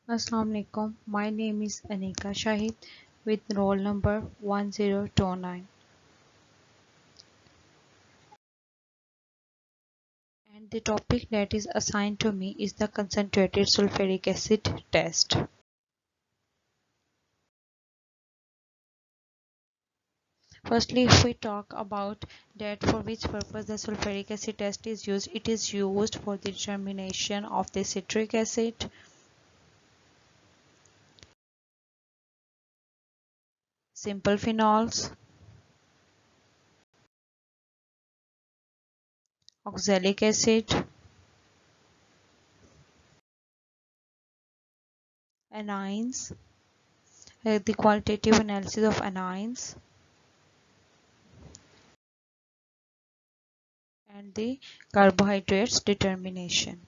Assalamu alaikum. My name is Anika Shahid with roll number 1029, and the topic that is assigned to me is the concentrated sulfuric acid test. Firstly, if we talk about that for which purpose the sulfuric acid test is used, it is used for the determination of the citric acid, simple phenols, oxalic acid, anions, the qualitative analysis of anions, and the carbohydrates determination.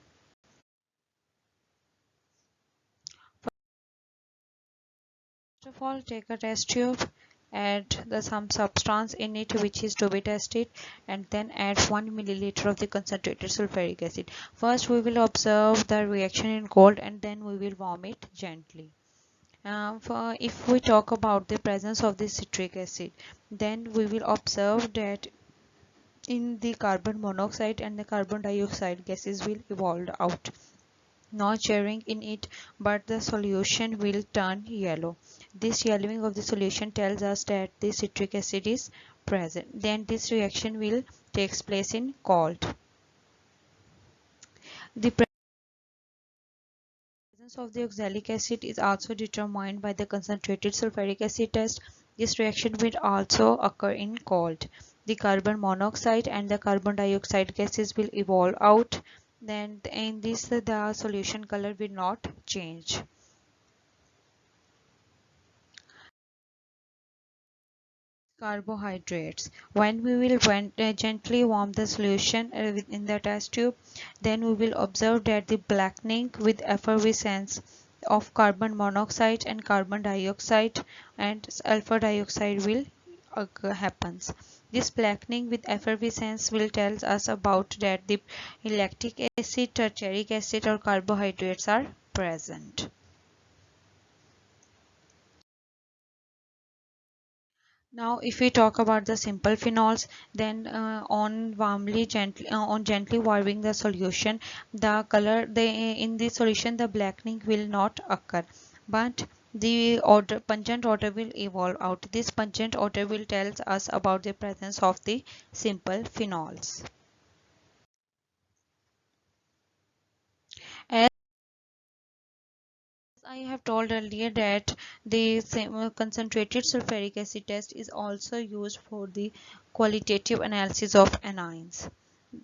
First of all, take a test tube, add some substance in it which is to be tested, and then add 1 milliliter of the concentrated sulfuric acid. First we will observe the reaction in cold, and then we will warm it gently. If we talk about the presence of the citric acid, then we will observe that in the carbon monoxide and the carbon dioxide gases will evolve out, not sharing in it, but the solution will turn yellow. This yellowing of the solution tells us that the citric acid is present. Then this reaction will takes place in cold. The presence of the oxalic acid is also determined by the concentrated sulfuric acid test. This reaction will also occur in cold. The carbon monoxide and the carbon dioxide gases will evolve out. Then in this the solution color will not change. Carbohydrates. When we will gently warm the solution in the test tube, then we will observe that the blackening with effervescence of carbon monoxide and carbon dioxide and sulfur dioxide will happens. This blackening with effervescence will tell us about that the lactic acid, tartaric acid or carbohydrates are present. Now, if we talk about the simple phenols, then on gently warming the solution, the color in the solution the blackening will not occur, but the pungent odor will evolve out. This pungent odor will tell us about the presence of the simple phenols. As I have told earlier that the concentrated sulfuric acid test is also used for the qualitative analysis of anions.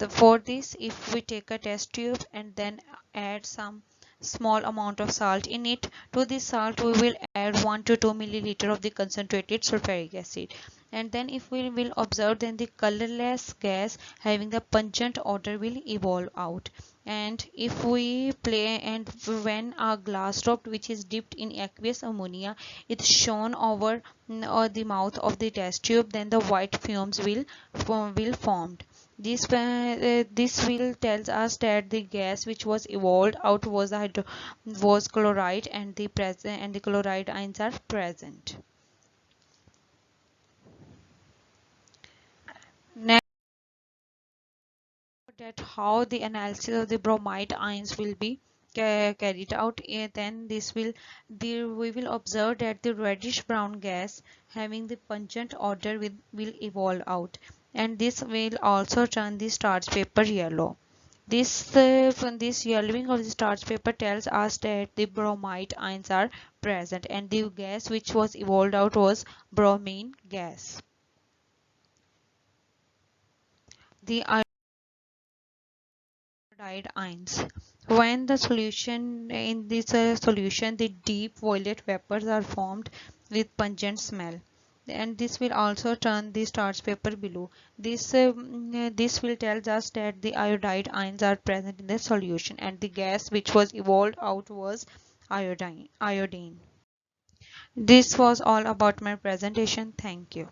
For this, if we take a test tube and then add some small amount of salt in it, to this salt we will add 1 to 2 milliliter of the concentrated sulfuric acid, and then if we will observe, then the colorless gas having the pungent odor will evolve out. And if we play and when a glass drop which is dipped in aqueous ammonia is shown over the mouth of the test tube, then the white fumes will formed. This will tells us that the gas which was evolved out was chloride, and the chloride ions are present. Next, that how the analysis of the bromide ions will be carried out. Then we will observe that the reddish brown gas having the pungent odor will evolve out, and this will also turn the starch paper yellow. This yellowing of the starch paper tells us that the bromide ions are present, and the gas which was evolved out was bromine gas. The iodide ions. When the solution in this solution, the deep violet vapors are formed with pungent smell, and this will also turn the starch paper blue. This will tell us that the iodide ions are present in the solution, and the gas which was evolved out was iodine. This was all about my presentation. Thank you.